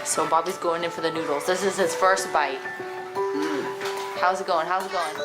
So Bobby's going in for the noodles. This is his first bite. How's it going? How's it going?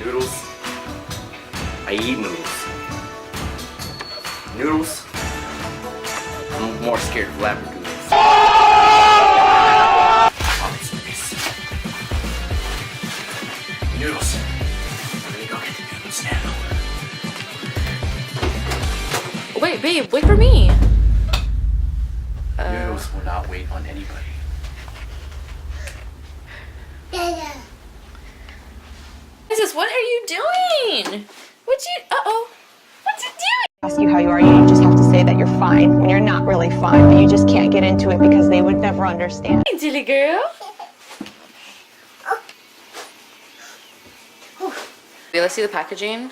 Noodles. I eat noodles. Noodles. I'm more scared of labradoodles. Noodles. I'm gonna go get the noodles now. Wait, babe, wait for me. Noodles will not wait on anybody. Jesus, what are you doing? What's you doing? Ask you how you are, you just have to say that you're fine when you're not really fine, but you just can't get into it because they would never understand. Hey, silly girl. Okay, let's see the packaging.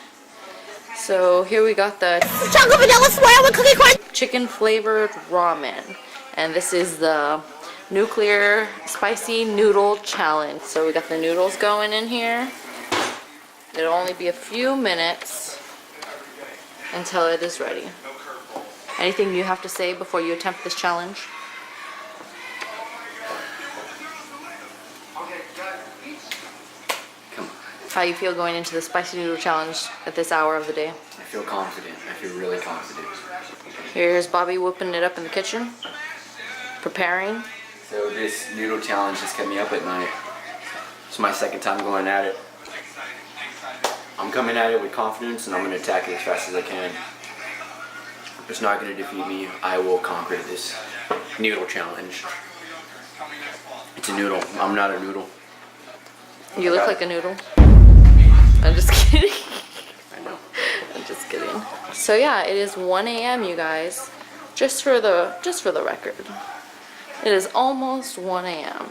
So here we got the Chocolate vanilla swirl with cookie crunch. chicken flavored ramen, and this is the nuclear spicy noodle challenge. So we got the noodles going in here. It'll only be a few minutes until it is ready. Anything you have to say before you attempt this challenge? Come on. How you feel going into the spicy noodle challenge at this hour of the day? I feel confident. I feel really confident. Here's Bobby whipping it up in the kitchen, preparing. So this noodle challenge has kept me up at night. It's my second time going at it. I'm coming at it with confidence and I'm going to attack it as fast as I can. It's not going to defeat me. I will conquer this noodle challenge. It's a noodle. I'm not a noodle. You look like a noodle. I'm just kidding. I know. I'm just kidding. So yeah, it is 1 a.m. you guys. Just for the record. It is almost 1 a.m.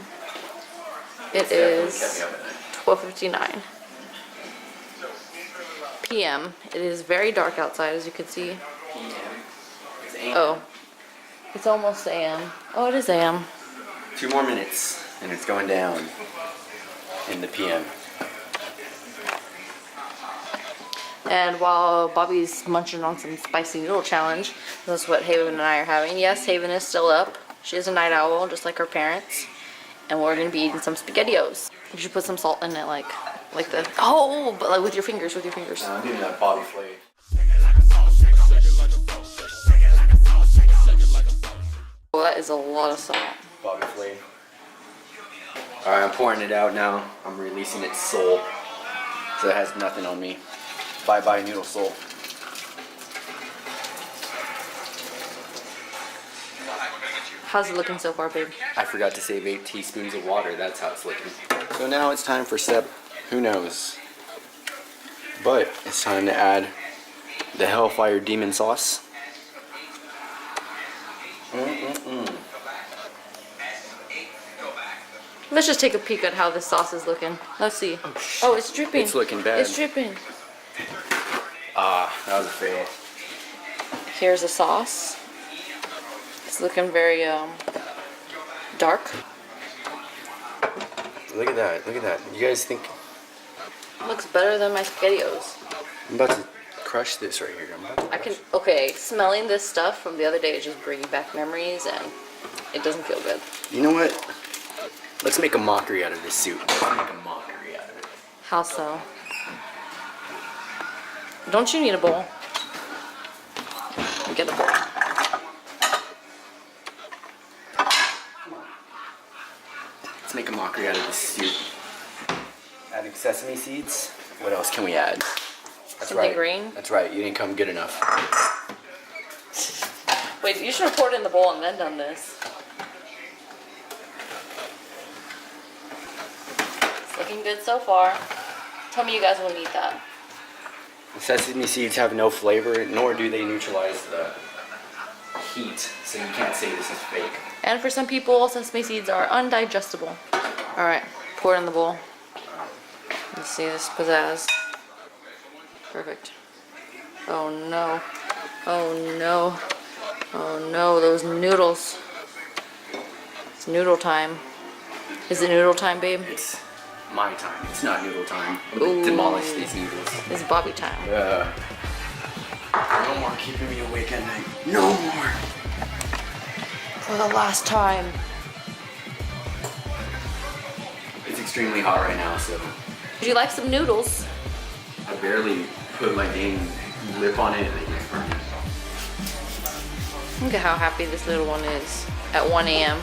It is 12:59 p.m. It is very dark outside, as you can see. Oh, it's almost a.m. Oh, it is a.m. 2 more minutes and it's going down in the PM. And while Bobby's munching on some spicy noodle challenge, that's what Haven and I are having. Yes, Haven is still up. She is a night owl, just like her parents. And we're gonna be eating some SpaghettiOs. You should put some salt in it, like the, oh, but like with your fingers, I'm doing that Bobby flavor. Well, that is a lot of salt. Bobby flavor. Alright, I'm pouring it out now. I'm releasing its soul. So it has nothing on me. Bye bye noodle soul. How's it looking so far, babe? I forgot to save 8 teaspoons of water. That's how it's looking. So now it's time for step, who knows? But it's time to add the Hellfire Demon Sauce. Let's just take a peek at how this sauce is looking. Let's see. Oh, it's dripping. It's looking bad. It's dripping. Ah, that was a fail. Here's the sauce. It's looking very dark. Look at that, look at that. You guys think Looks better than my SpaghettiOs. I'm about to crush this right here? Okay, smelling this stuff from the other day is just bringing back memories and it doesn't feel good. You know what? Let's make a mockery out of this soup. Let's make a mockery out of it. How so? Don't you need a bowl? Get a bowl. Let's make a mockery out of this soup. Adding sesame seeds. What else can we add? That's Something right. green? That's right. You didn't come good enough. Wait, you should have poured it in the bowl and then done this. It's looking good so far. Tell me you guys will need that. The sesame seeds have no flavor, nor do they neutralize the heat, so you can't say this is fake. And for some people, sesame seeds are undigestible. Alright, pour it in the bowl. Let's see this pizzazz. Perfect. Oh no. Oh no. Oh no, those noodles. It's noodle time. Is it noodle time, babe? It's my time. It's not noodle time. I'm Ooh. gonna demolish these noodles. It's Bobbi time. No more keeping me awake at night. No more. For the last time. It's extremely hot right now, so Would you like some noodles? I barely put my dang lip on it and it gets burned. Look at how happy this little one is at 1 a.m.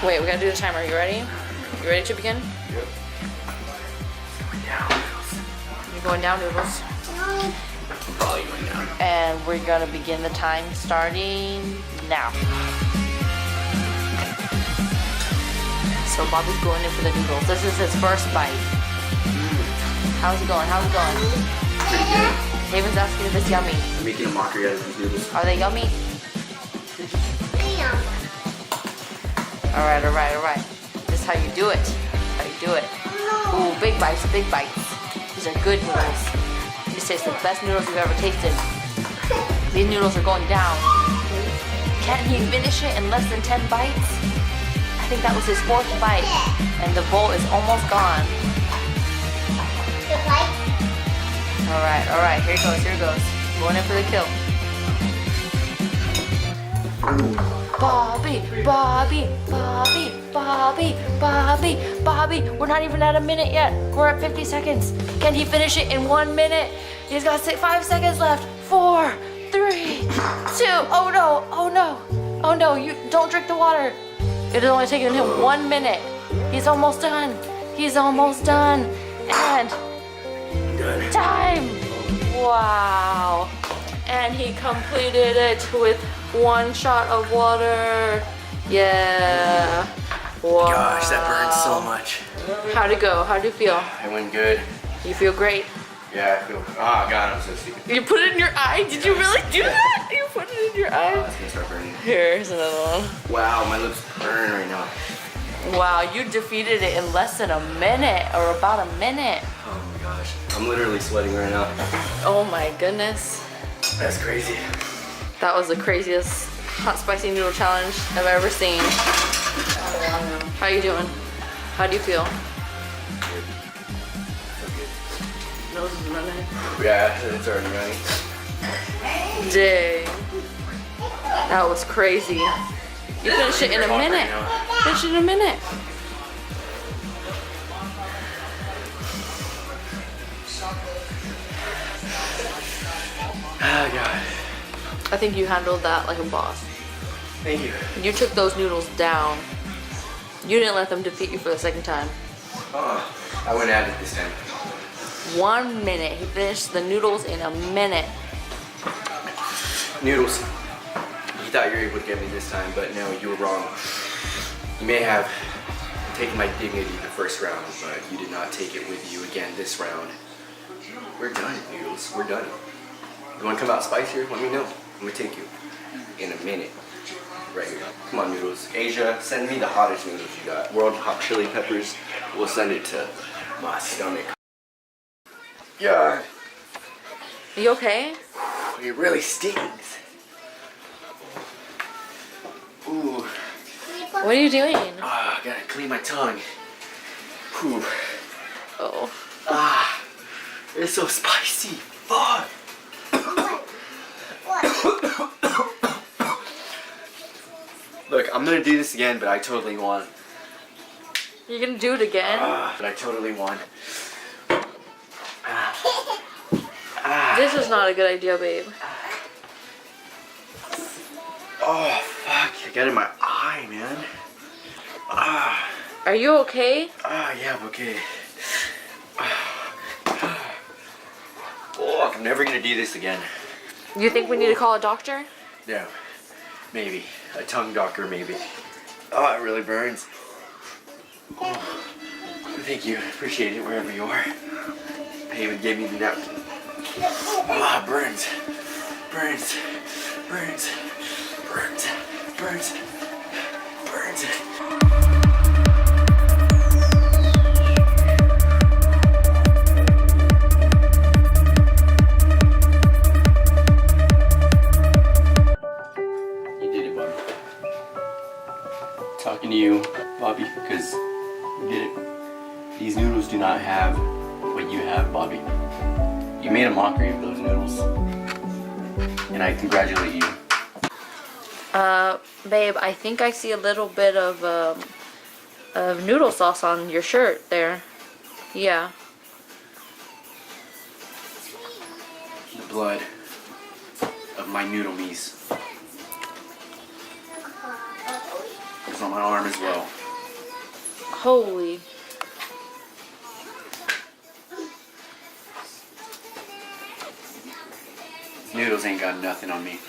Wait, we gotta do the timer. You ready? You ready to begin? Yep. You're going down, Noodles. I'm probably going down. And we're gonna begin the time starting now. So Bobby's going in for the noodles. This is his first bite. How's it going? How's it going? Pretty good. Haven's asking if it's yummy. I'm making a mockery out of these noodles. Are they yummy? Alright, alright, alright. This is how you do it. How you do it. Ooh, big bites, big bites. These are good noodles. These taste the best noodles you've ever tasted. These noodles are going down. Can he finish it in less than 10 bites? I think that was his 4th bite. And the bowl is almost gone. Alright, alright, here he goes, here he goes. Going in for the kill. Bobbi, Bobbi, Bobbi, Bobbi, Bobbi, Bobbi. We're not even at a minute yet. We're at 50 seconds. Can he finish it in 1 minute? He's got 5 seconds left. 4, 3, 2. Oh no, oh no. Oh no, you don't drink the water. It has only taken him 1 minute. He's almost done. He's almost done. And Good. time. Wow. And he completed it with 1 shot of water. Yeah. Wow. Gosh, that burns so much. How'd it go? How'd you feel? It went good. You feel great? Yeah, I feel. Oh god, I'm so stupid. You put it in your eye? Did you really do that? You put it in your Oh, eye? it's gonna start burning. Here's another one. Wow, my lips burn right now. Wow, you defeated it in less than a minute, or about a minute. Oh my gosh, I'm literally sweating right now. Oh my goodness. That's crazy. That was the craziest hot spicy noodle challenge I've ever seen. How you doing? How do you feel? Nose is running. Yeah, it's already running. Dang. That was crazy. You finished it in a minute. Finish it in a minute. Oh god. I think you handled that like a boss. Thank you. You took those noodles down. You didn't let them defeat you for the second time. I went at it this time. 1 minute. He finished the noodles in a minute. Noodles. You thought you were able to get me this time, but no, you were wrong. You may have taken my dignity the first round, but you did not take it with you again this round. We're done, Noodles. We're done. You want to come out spicier? Let me know. I'm going to take you in a minute. Right here. Come on, Noodles. Asia, send me the hottest noodles you got. World Hot Chili Peppers. We'll send it to my stomach. Yeah. Are you okay? It really stings. Ooh. What are you doing? Ah, I gotta clean my tongue. Whew. Oh. Ah, it's so spicy. Fuck. Look, I'm gonna do this again, but I totally won. You're gonna do it again? But I totally won. This is not a good idea, babe. Oh, fuck. I got it in my eye, man. Are you okay? Yeah, I'm okay. Oh, I'm never gonna do this again. You think we need to call a doctor? No. Maybe. A tongue doctor, maybe. Oh, it really burns. Oh, thank you. Appreciate it wherever you are. They even gave me the napkin. Ah, burns. Burns. Burns. Burns. Burns. Burns. These noodles do not have what you have, Bobbi. You made a mockery of those noodles. And I congratulate you. Babe, I think I see a little bit of noodle sauce on your shirt there. Yeah. The blood of my noodle me's is on my arm as well. Holy. Noodles ain't got nothing on me.